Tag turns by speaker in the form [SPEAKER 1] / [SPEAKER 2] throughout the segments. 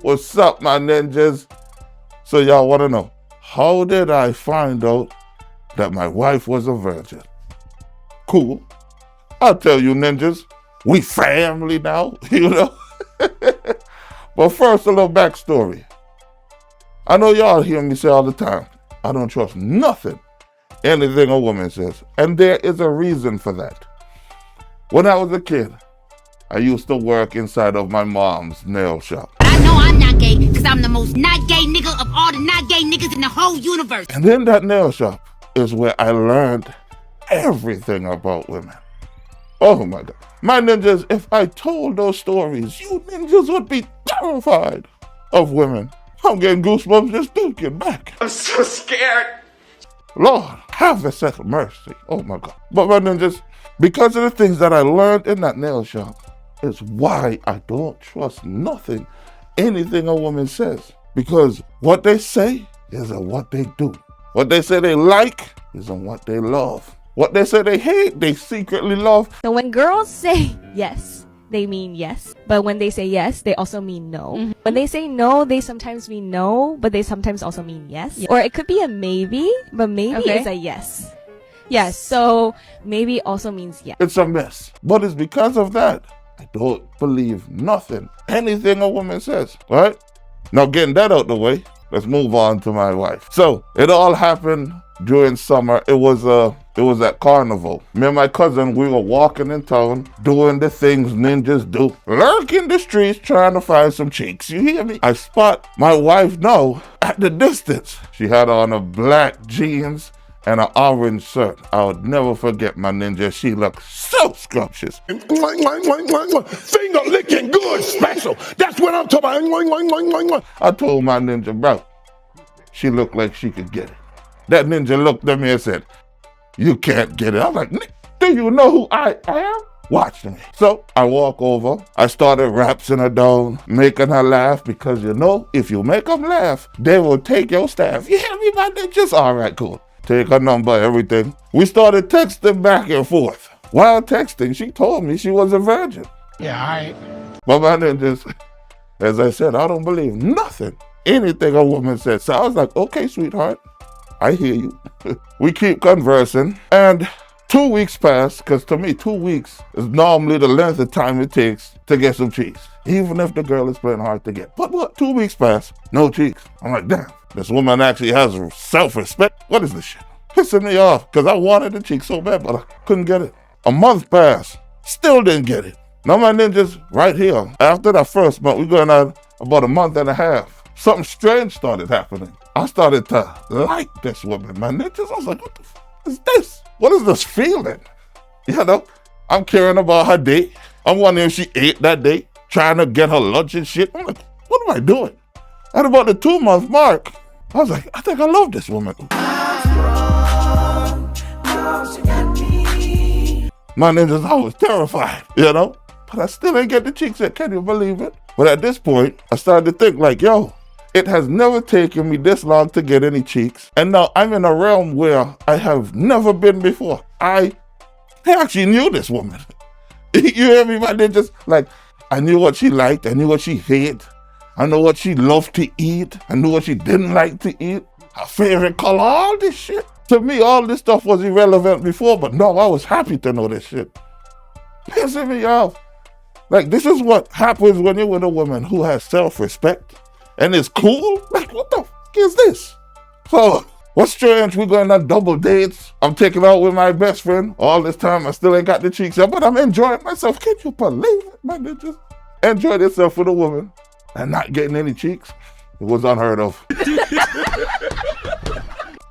[SPEAKER 1] What's up, my ninjas? So y'all want to know, how did I find out that my wife was a virgin? Cool. I'll tell you, ninjas. We family now, you know? But first, a little backstory. I know y'all hear me say all the time, I don't trust nothing, anything a woman says. And there is a reason for that. When I was a kid, I used to work inside of my mom's nail shop.
[SPEAKER 2] I know I'm not gay, because I'm the most not gay nigga of all the not gay niggas in the whole universe.
[SPEAKER 1] And in that nail shop is where I learned everything about women. Oh my God. My ninjas, if I told those stories, you ninjas would be terrified of women. I'm getting goosebumps just thinking back.
[SPEAKER 3] I'm so scared.
[SPEAKER 1] Lord, have a second mercy. Oh my God. But my ninjas, because of the things that I learned in that nail shop, is why I don't trust nothing, anything a woman says. Because what they say isn't what they do. What they say they like isn't what they love. What they say they hate, they secretly love.
[SPEAKER 4] So when girls say yes, they mean yes. But when they say yes, they also mean no. Mm-hmm. When they say no, they sometimes mean no, but they sometimes also mean yes. Yeah. Or it could be a maybe, but maybe is a yes. Yes, so maybe also means yes.
[SPEAKER 1] It's a mess. But it's because of that, I don't believe nothing, anything a woman says, right? Now getting that out the way, let's move on to my wife. So it all happened during summer. It was at Carnival. Me and my cousin, we were walking in town, doing the things ninjas do. Lurking the streets, trying to find some chicks. You hear me? I spot my wife now at the distance. She had on a black jeans and an orange shirt. I would never forget my ninja. She looked so scrumptious.
[SPEAKER 5] Finger licking good special. That's what I'm talking about.
[SPEAKER 1] I told my ninja, bro, she looked like she could get it. That ninja looked at me and said, you can't get it. I was like, do you know who I am? Watch me. So I walk over. I started rapsing her down, making her laugh because, you know, if you make them laugh, they will take your staff. You hear me, my ninjas? All right, cool. Take her number, everything. We started texting back and forth. While texting, she told me she was a virgin.
[SPEAKER 5] Yeah, all right.
[SPEAKER 1] But my ninjas, as I said, I don't believe nothing, anything a woman says. So I was like, okay, sweetheart, I hear you. We keep conversing, and 2 weeks pass, because to me, 2 weeks is normally the length of time it takes to get some cheeks, even if the girl is playing hard to get. But what? 2 weeks pass, no cheeks. I'm like, damn, this woman actually has self-respect. What is this shit? Pissing me off, because I wanted the cheeks so bad, but I couldn't get it. A month passed, still didn't get it. Now my ninjas, right here, after that first month, we're going on about a month and a half. Something strange started happening. I started to like this woman, my ninjas. I was like, what the fuck is this? What is this feeling? You know, I'm caring about her day. I'm wondering if she ate that day, trying to get her lunch and shit. I'm like, what am I doing? At about the 2-month mark, I was like, I think I love this woman. My ninjas, I was terrified, you know? But I still ain't get the cheeks yet. Can you believe it? But at this point, I started to think like, yo, it has never taken me this long to get any cheeks. And now I'm in a realm where I have never been before. I actually knew this woman. You hear me, my ninjas? Like, I knew what she liked. I knew what she hated. I knew what she loved to eat. I knew what she didn't like to eat. Her favorite color, all this shit. To me, all this stuff was irrelevant before, but no, I was happy to know this shit. Pissing me off. Like, this is what happens when you're with a woman who has self-respect and is cool. Like, what the fuck is this? So, what's strange, we're going on double dates. I'm taking out with my best friend. All this time, I still ain't got the cheeks yet, but I'm enjoying myself. Can you believe it, my ninjas? Enjoy yourself with a woman and not getting any cheeks. It was unheard of.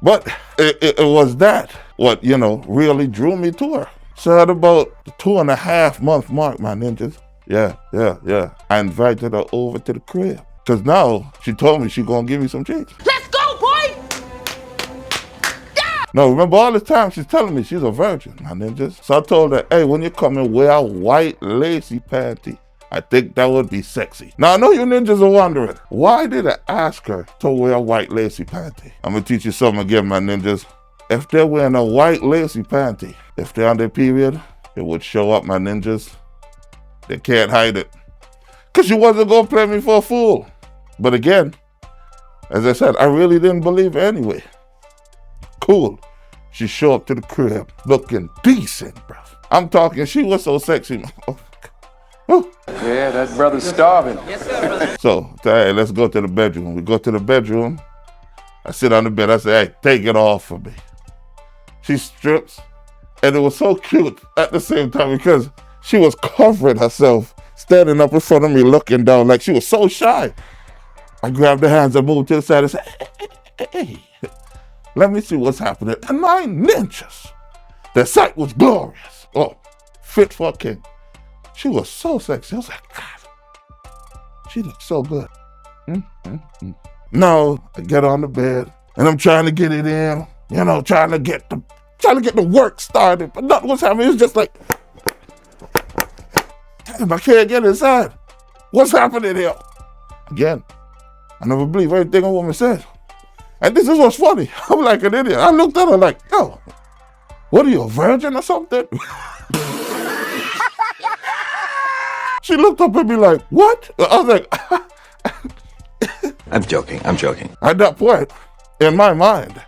[SPEAKER 1] But it was that what, you know, really drew me to her. So at about the 2.5 month mark, my ninjas, yeah, I invited her over to the crib. Because now she told me she gonna give me some cheeks.
[SPEAKER 2] Let's go, boy! Yeah!
[SPEAKER 1] No, remember all this time she's telling me she's a virgin, my ninjas. So I told her, hey, when you come in, wear a white lacy panty. I think that would be sexy. Now, I know you ninjas are wondering, why did I ask her to wear a white lacy panty? I'm going to teach you something again, my ninjas. If they're wearing a white lacy panty, if they're on their period, it would show up, my ninjas. They can't hide it. Because she wasn't going to play me for a fool. But again, as I said, I really didn't believe her anyway. Cool. She showed up to the crib looking decent, bro. I'm talking, she was so sexy. Oh.
[SPEAKER 3] Yeah, that brother's starving.
[SPEAKER 1] So, hey, let's go to the bedroom. We go to the bedroom. I sit on the bed. I say, hey, take it off for me. She strips. And it was so cute at the same time because she was covering herself, standing up in front of me, looking down like she was so shy. I grabbed her hands and moved to the side and said, hey, let me see what's happening. And 9 ninjas. The sight was glorious. Oh, fit for a king. She was so sexy. I was like, God, she looked so good. Now I get on the bed and I'm trying to get it in, trying to get the work started, but nothing was happening. It was just like, damn, I can't get inside. What's happening here? Again, I never believe everything a woman says. And this is what's funny. I'm like an idiot. I looked at her like, yo, what are you, a virgin or something? She looked up at me like, what? I was like,
[SPEAKER 6] I'm joking.
[SPEAKER 1] At that point, in my mind,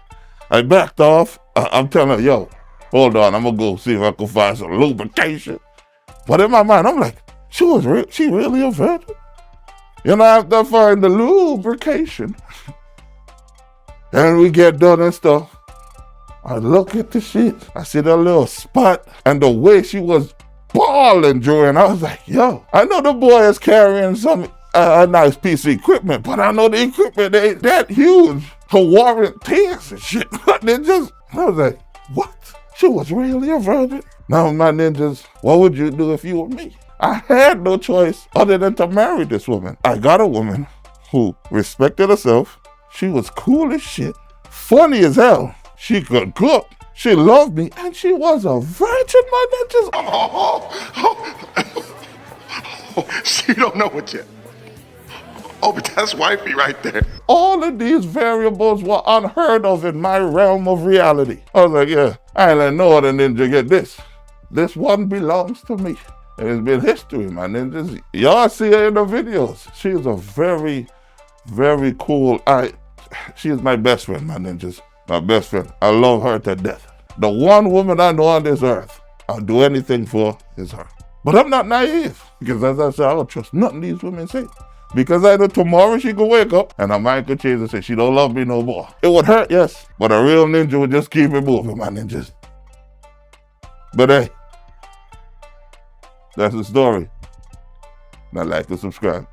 [SPEAKER 1] I backed off. I'm telling her, yo, hold on, I'm gonna go see if I can find some lubrication. But in my mind, I'm like, she really a virgin? I have to find the lubrication. And we get done and stuff. I look at the shit. I see that little spot and the way she was balling during. I was like, yo, I know the boy is carrying some a nice piece of equipment, but I know the equipment ain't that huge to warrant tears and shit. But I was like, what? She was really a virgin? Now, my ninjas, what would you do if you were me? I had no choice other than to marry this woman. I got a woman who respected herself. She was cool as shit, funny as hell. She could cook. She loved me, and she was a virgin, my ninjas.
[SPEAKER 5] She don't know it yet. Oh, but that's wifey right there.
[SPEAKER 1] All of these variables were unheard of in my realm of reality. I was like, yeah, I ain't letting no other ninja get this. This one belongs to me. And it's been history, my ninjas. Y'all see her in the videos. She is a very, very cool. She is my best friend, my ninjas. My best friend. I love her to death. The one woman I know on this earth I'll do anything for is her. But I'm not naive, because as I said, I don't trust nothing these women say. Because I know tomorrow she could wake up and her mind could change and say she don't love me no more. It would hurt, yes, but a real ninja would just keep it moving, my ninjas. But hey, that's the story. Now like and subscribe.